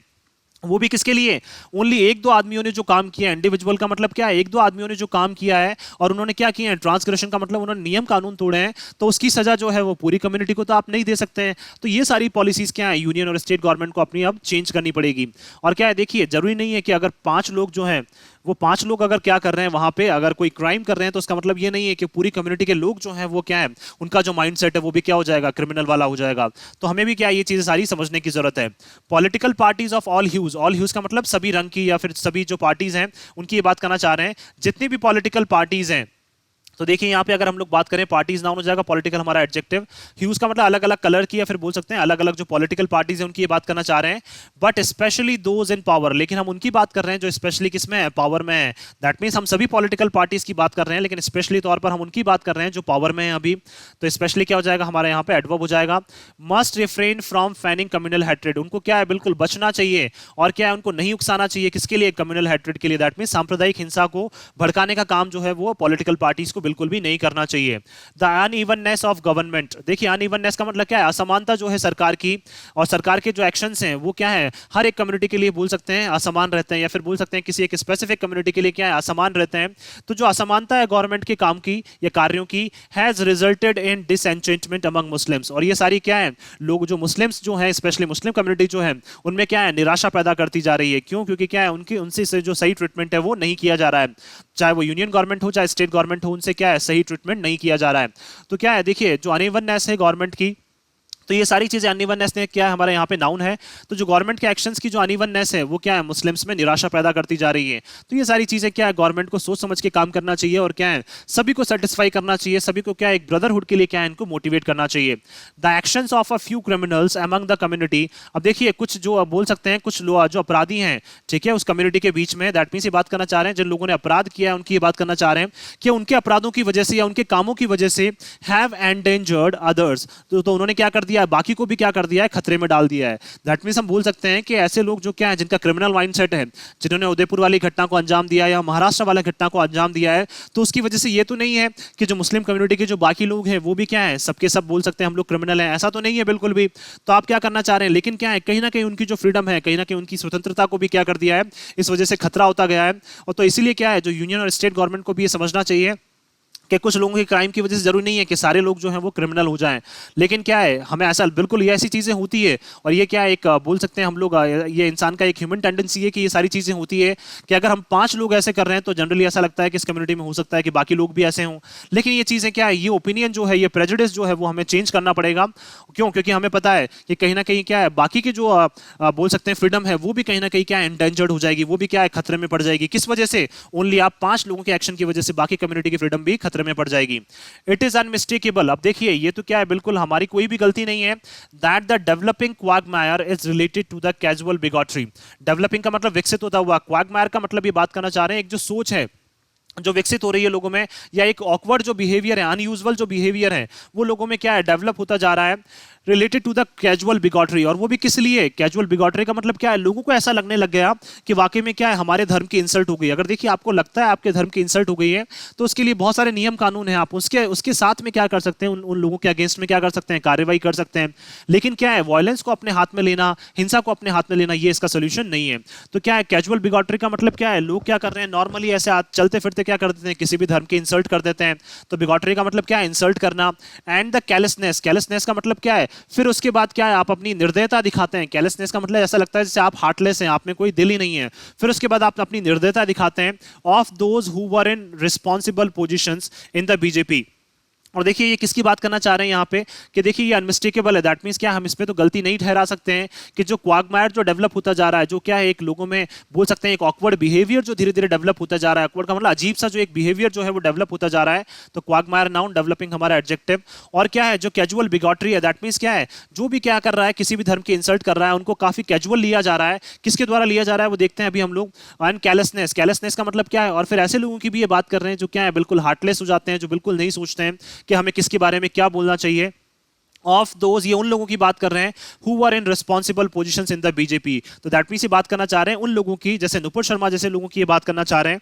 वो भी किसके लिए, ओनली एक दो आदमियों ने जो काम किया है। इंडिविजुअल का मतलब क्या है, एक दो आदमियों ने जो काम किया है और उन्होंने क्या किया है, ट्रांसग्रेशन का मतलब उन्होंने नियम कानून तोड़े हैं, तो उसकी सजा जो है वो पूरी कम्युनिटी को तो आप नहीं दे सकते हैं। तो ये सारी पॉलिसीज क्या है, यूनियन और स्टेट गवर्नमेंट को अपनी अब चेंज करनी पड़ेगी। और क्या है, देखिए जरूरी नहीं है कि अगर 5 लोग जो हैं वो 5 लोग अगर क्या कर रहे हैं वहां पे, अगर कोई क्राइम कर रहे हैं तो उसका मतलब ये नहीं है कि पूरी कम्युनिटी के लोग जो हैं वो क्या है, उनका जो माइंडसेट है वो भी क्या हो जाएगा, क्रिमिनल वाला हो जाएगा। तो हमें भी क्या ये चीजें सारी समझने की जरूरत है। Political parties of all huge का मतलब सभी रंग की या फिर सभी जो पार्टीज हैं उनकी ये बात करना चाह रहे हैं, जितनी भी पॉलिटिकल पार्टीज हैं। तो देखिए यहाँ पे अगर हम लोग बात करें, पार्टीज नाउन हो जाएगा, पॉलिटिकल हमारा एडजेक्टिव, ह्यूज का मतलब अलग अलग कलर की या फिर बोल सकते हैं अलग अलग जो पॉलिटिकल पार्टीज हैं उनकी ये बात करना चाह रहे हैं, but specially those in power. लेकिन हम उनकी बात कर रहे हैं जो स्पेशली किसमें है, पावर में है। दैट मींस हम सभी पॉलिटिकल पार्टीज की बात कर रहे हैं लेकिन स्पेशली तौर पर हम उनकी बात कर रहे हैं जो पावर में है अभी। तो स्पेशली क्या हो जाएगा हमारे यहाँ पे, एडवर्ब हो जाएगा। Must refrain from fanning communal hatred, उनको क्या है बिल्कुल बचना चाहिए, और क्या है उनको नहीं उकसाना चाहिए, किसके लिए, कम्युनल हैट्रेड के लिए। दैट मींस सांप्रदायिक हिंसा को भड़काने का काम जो है वो पॉलिटिकल पार्टीज को बिल्कुल भी नहीं करना चाहिए। द अनइवननेस ऑफ गवर्नमेंट, देखिए अनइवननेस का मतलब क्या है, असमानता जो है सरकार की, और सरकार के जो एक्शंस हैं वो क्या है, हर एक कम्युनिटी के लिए बोल सकते हैं असमान रहते हैं, या फिर बोल सकते हैं किसी एक स्पेसिफिक कम्युनिटी के लिए क्या है, असमान रहते हैं। तो जो असमानता है गवर्नमेंट के काम की या कार्यों की, has resulted in disenchantment among Muslims, और ये सारी क्या है, लोग जो मुस्लिम्स जो हैं, स्पेशली मुस्लिम कम्युनिटी जो है उनमें क्या है, निराशा पैदा करती जा रही है। क्यों, क्योंकि क्या है, उनकी उनसे से जो सही ट्रीटमेंट है वो नहीं किया जा रहा है, चाहे वो यूनियन गवर्नमेंट हो चाहे स्टेट गवर्नमेंट हो, उनसे क्या है सही ट्रीटमेंट नहीं किया जा रहा है। तो क्या है, देखिए जो अनइवननेस है गवर्नमेंट की, तो ये सारी चीजें अनइवननेस ने क्या है हमारे यहाँ पे नाउन है। तो जो गवर्नमेंट के एक्शंस की जो अनइवननेस है वो क्या है, मुस्लिम्स में निराशा पैदा करती जा रही है। तो ये सारी चीजें क्या है, गवर्नमेंट को सोच समझ के काम करना चाहिए, और क्या है सभी को सेटिस्फाई करना चाहिए, सभी को क्या है एक ब्रदरहुड के लिए क्या है इनको मोटिवेट करना चाहिए। The actions of a few criminals among the community, अब देखिए कुछ जो बोल सकते हैं कुछ लोग जो अपराधी हैं, ठीक है, उस कम्युनिटी के बीच में, दैट मींस ये बात करना चाह रहे हैं जिन लोगों ने अपराध किया है उनकी ये बात करना चाह रहे हैं कि उनके अपराधों की वजह से या उनके कामों की वजह से हैव एंडेंजर्ड अदर्स, तो उन्होंने क्या कर दिया है, बाकी को भी क्या कर दिया है, खतरे में डाल दिया है। दैट मींस हम बोल सकते हैं कि ऐसे लोग जो क्या है, जिनका क्रिमिनल माइंडसेट है, जिन्होंने उदयपुर वाली घटना को अंजाम दिया या महाराष्ट्र वाली घटना को अंजाम दिया है, तो उसकी वजह से ये तो नहीं है कि जो मुस्लिम कम्युनिटी के जो बाकी लोग हैं वो भी क्या है, सबके सब बोल सकते हैं हम लोग क्रिमिनल हैं, ऐसा तो नहीं है बिल्कुल भी। तो आप क्या करना चाह रहे हैं, लेकिन क्या है, कहीं ना कहीं उनकी जो फ्रीडम है, कहीं ना कहीं उनकी स्वतंत्रता को भी क्या कर दिया है, इस वजह से खतरा होता गया है। और तो इसीलिए क्या है, जो यूनियन और स्टेट गवर्नमेंट को भी ये समझना चाहिए कि कुछ लोगों की क्राइम की वजह से जरूरी नहीं है कि सारे लोग जो हैं वो क्रिमिनल हो जाएं, लेकिन क्या है हमें ऐसा बिल्कुल ये ऐसी चीजें होती है, और ये क्या है एक बोल सकते हैं हम लोग ये इंसान का एक ह्यूमन टेंडेंसी है कि ये सारी चीजें होती है कि अगर हम 5 लोग ऐसे कर रहे हैं तो जनरली ऐसा लगता है कि इस कम्युनिटी में हो सकता है कि बाकी लोग भी ऐसे हों। लेकिन ये चीजें क्या है, ये ओपिनियन जो है, ये प्रेजुडिस जो है वो हमें चेंज करना पड़ेगा। क्यों, क्योंकि हमें पता है कि कहीं ना कहीं क्या है, बाकी की जो बोल सकते हैं फ्रीडम है वो भी कहीं ना कहीं क्या है एंडेंजर्ड हो जाएगी, वो भी क्या है खतरे में पड़ जाएगी। किस वजह से, ओनली आप 5 लोगों के एक्शन की वजह से बाकी कम्युनिटी की फ्रीडम भी खतरे में पड़ जाएगी। इट इज अनमिस्टेकेबल, अब देखिए ये तो क्या है, बिल्कुल हमारी कोई भी गलती नहीं है, that the developing quagmire is related to the casual bigotry. Developing का मतलब विकसित होता हुआ, क्वागमायर का मतलब ये बात करना चाह रहे हैं एक जो सोच है जो विकसित हो रही है लोगों में, या एक ऑकवर्ड जो बिहेवियर है, अनयूजुअल जो बिहेवियर है वो लोगों में क्या है डेवलप होता जा रहा है, रिलेटेड टू द कैजुअल बिगॉटरी। और वो भी किस लिए, कैजुअल बिगॉटरी का मतलब क्या है, लोगों को ऐसा लगने लग गया कि वाकई में क्या है हमारे धर्म की इंसल्ट हो गई। अगर देखिए आपको लगता है आपके धर्म की इंसल्ट हो गई है तो उसके लिए बहुत सारे नियम कानून हैं, आप उसके साथ में क्या कर सकते हैं, उन लोगों के अगेंस्ट में क्या कर सकते हैं, कार्रवाई कर सकते हैं। लेकिन क्या है, वायलेंस को अपने हाथ में लेना, हिंसा को अपने हाथ में लेना, ये इसका सोल्यूशन नहीं है। तो क्या है कैजुअल बिगॉटरी का मतलब क्या है, लोग क्या कर रहे हैं नॉर्मली ऐसे चलते फिरते क्या कर देते हैं, किसी भी धर्म की इंसल्ट कर देते हैं। तो बिगॉटरी का मतलब क्या है, इंसल्ट करना। एंड द कैलेसनेस, कैलेसनेस का मतलब क्या है, फिर उसके बाद क्या है आप अपनी निर्दयता दिखाते हैं। कैलेसनेस का मतलब ऐसा लगता है जैसे आप हार्टलेस हैं, आप में कोई दिल ही नहीं है। फिर उसके बाद आप अपनी निर्दयता दिखाते हैं of those who were in responsible positions in the BJP. और देखिए ये किसकी बात करना चाह रहे हैं यहाँ पे कि देखिए ये अनमिस्टेकेबल है, दैट मींस क्या हम इसमें तो गलती नहीं ठहरा सकते हैं कि जो क्वागमायर जो डेवलप होता जा रहा है, जो क्या है एक लोगों में बोल सकते हैं एक ऑकवर्ड बिहेवियर जो धीरे धीरे डेवलप होता जा रहा है, ऑकवर्ड का मतलब अजीब सा जो एक बिहेवियर जो है वो डेवलप होता जा रहा है, तो क्वागमायर नाउन डेवलपिंग हमारा एडजेक्टिव। और क्या है जो कैजुअल बिगॉटरी है, दैट मींस क्या है जो भी क्या कर रहा है किसी भी धर्म की इंसल्ट कर रहा है उनको काफी कैजुअल लिया जा रहा है, किसके द्वारा लिया जा रहा है वो देखते हैं अभी हम लोग। एंड कैलेसनेस, कैलेसनेस का मतलब क्या है, और फिर ऐसे लोगों की भी ये बात कर रहे हैं जो क्या है बिल्कुल हार्टलेस हो जाते हैं, जो बिल्कुल नहीं सोचते हैं कि हमें किसके बारे में क्या बोलना चाहिए। ऑफ दोज, ये उन लोगों की बात कर रहे हैं who are in responsible positions in the BJP, तो दैट मींस ये बात करना चाह रहे हैं उन लोगों की, जैसे नुपुर शर्मा जैसे लोगों की ये बात करना चाह रहे हैं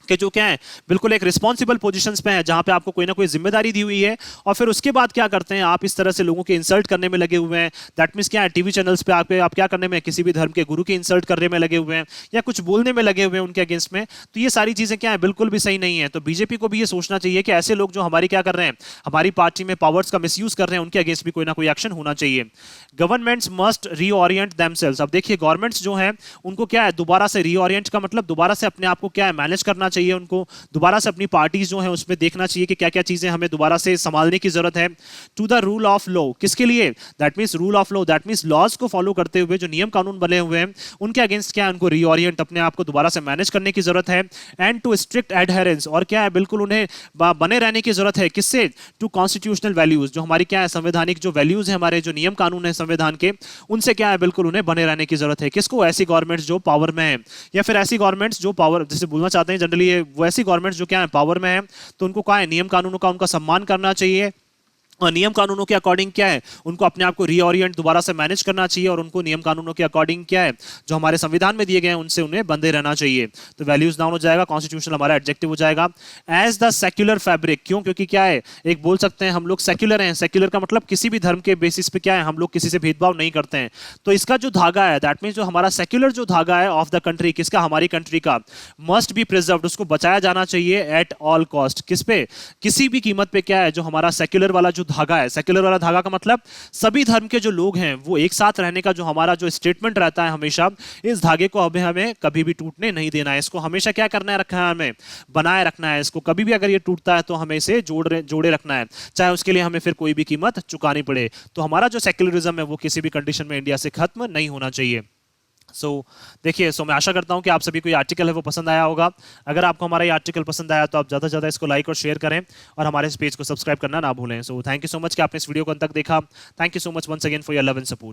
कि जो क्या है बिल्कुल एक रिस्पॉन्सिबल पोजीशंस पे है, जहां पे आपको कोई ना कोई जिम्मेदारी दी हुई है, और फिर उसके बाद क्या करते हैं आप इस तरह से लोगों के इंसल्ट करने में लगे हुए हैं। दैट मींस क्या है टीवी चैनल्स पे आप क्या करने में, किसी भी धर्म के गुरु की इंसल्ट करने में लगे हुए हैं या कुछ बोलने में लगे हुए हैं उनके अगेंस्ट में, तो ये सारी चीजें क्या है बिल्कुल भी सही नहीं है। तो बीजेपी को भी ये सोचना चाहिए कि ऐसे लोग जो हमारी क्या कर रहे हैं, हमारी पार्टी में पावर्स का मिसयूज कर रहे हैं, उनके अगेंस्ट भी कोई ना कोई एक्शन होना चाहिए। गवर्नमेंट्स मस्ट रीओरिएंट देमसेल्व्स, अब देखिए गवर्नमेंट्स जो हैं उनको क्या है दोबारा से रीओरिएंट का मतलब दोबारा से अपने आप को क्या है मैनेज करना चाहिए, उनको दोबारा से अपनी पार्टीज जो है उसमें देखना चाहिए कि क्या क्या चीजें हमें दोबारा से संभालने की जरूरत है। To the rule of law, किसके लिए, that means rule of law, that means laws को फॉलो करते हुए जो नियम कानून बने हुए हैं उनके अगेंस्ट क्या है उनको रीओरिएंट अपने आप को दोबारा से मैनेज करने की जरूरत है। एंड टू स्ट्रिक्ट एडहेरेंस, और क्या है बिल्कुल उन्हें बने रहने की जरूरत है, किससे, टू कॉन्स्टिट्यूशनल वैल्यूज, जो हमारी क्या है संवैधानिक जो वैल्यूज है हमारे जो नियम कानून है संविधान के, उनसे क्या है बिल्कुल उन्हें बने रहने की जरूरत है। किसको, ऐसी गवर्नमेंट्स जो पावर में है, या फिर ऐसी गवर्नमेंट्स जो पावर जैसे बोलना चाहते हैं जनरली वो ऐसी गवर्नमेंट्स जो क्या है पावर में है, तो उनको क्या है नियम कानूनों का उनका सम्मान करना चाहिए, और नियम कानूनों के अकॉर्डिंग क्या है उनको अपने आप को रीओरिएंट दोबारा से मैनेज करना चाहिए, और उनको नियम कानूनों के अकॉर्डिंग क्या है जो हमारे संविधान में दिए गए हैं उनसे उन्हें बंधे रहना चाहिए। तो वैल्यूज नाउन हो जाएगा, कॉन्स्टिट्यूशन हमारा एडजेक्टिव हो जाएगा। एज द सेक्युलर फैब्रिक, क्यों, क्योंकि क्या है एक बोल सकते हैं हम लोग सेक्युलर हैं, सेक्युलर का मतलब किसी भी धर्म के बेसिस पे क्या है हम लोग किसी से भेदभाव नहीं करते हैं। तो इसका जो धागा है दैट मीन जो हमारा सेक्युलर जो धागा है ऑफ द कंट्री, किसका, हमारी कंट्री का, मस्ट बी प्रिजर्व्ड, उसको बचाया जाना चाहिए एट ऑल कॉस्ट, किस पे, किसी भी कीमत पे क्या है जो हमारा सेक्युलर वाला जो धागा है, सेक्युलर वाला धागा का मतलब सभी धर्म के जो लोग हैं वो एक साथ रहने का जो हमारा जो स्टेटमेंट रहता है हमेशा, इस धागे को हमें कभी भी टूटने नहीं देना है, इसको हमेशा क्या करना है, रखना है, हमें बनाए रखना है, इसको कभी भी अगर ये टूटता है तो हमें इसे जोड़े रखना है, चाहे उसके लिए हमें फिर कोई भी कीमत चुकानी पड़े। तो हमारा जो सेक्युलरिज्म है वो किसी भी कंडीशन में इंडिया से खत्म नहीं होना चाहिए। देखिए मैं आशा करता हूं कि आप सभी को ये आर्टिकल है वो पसंद आया होगा। अगर आपको हमारा ये आर्टिकल पसंद आया तो आप ज़्यादा से ज़्यादा इसको लाइक और शेयर करें, और हमारे इस पेज को सब्सक्राइब करना ना भूलें। थैंक यू सो मच कि आपने इस वीडियो को अंत तक देखा। Thank you so much once again for your love and support.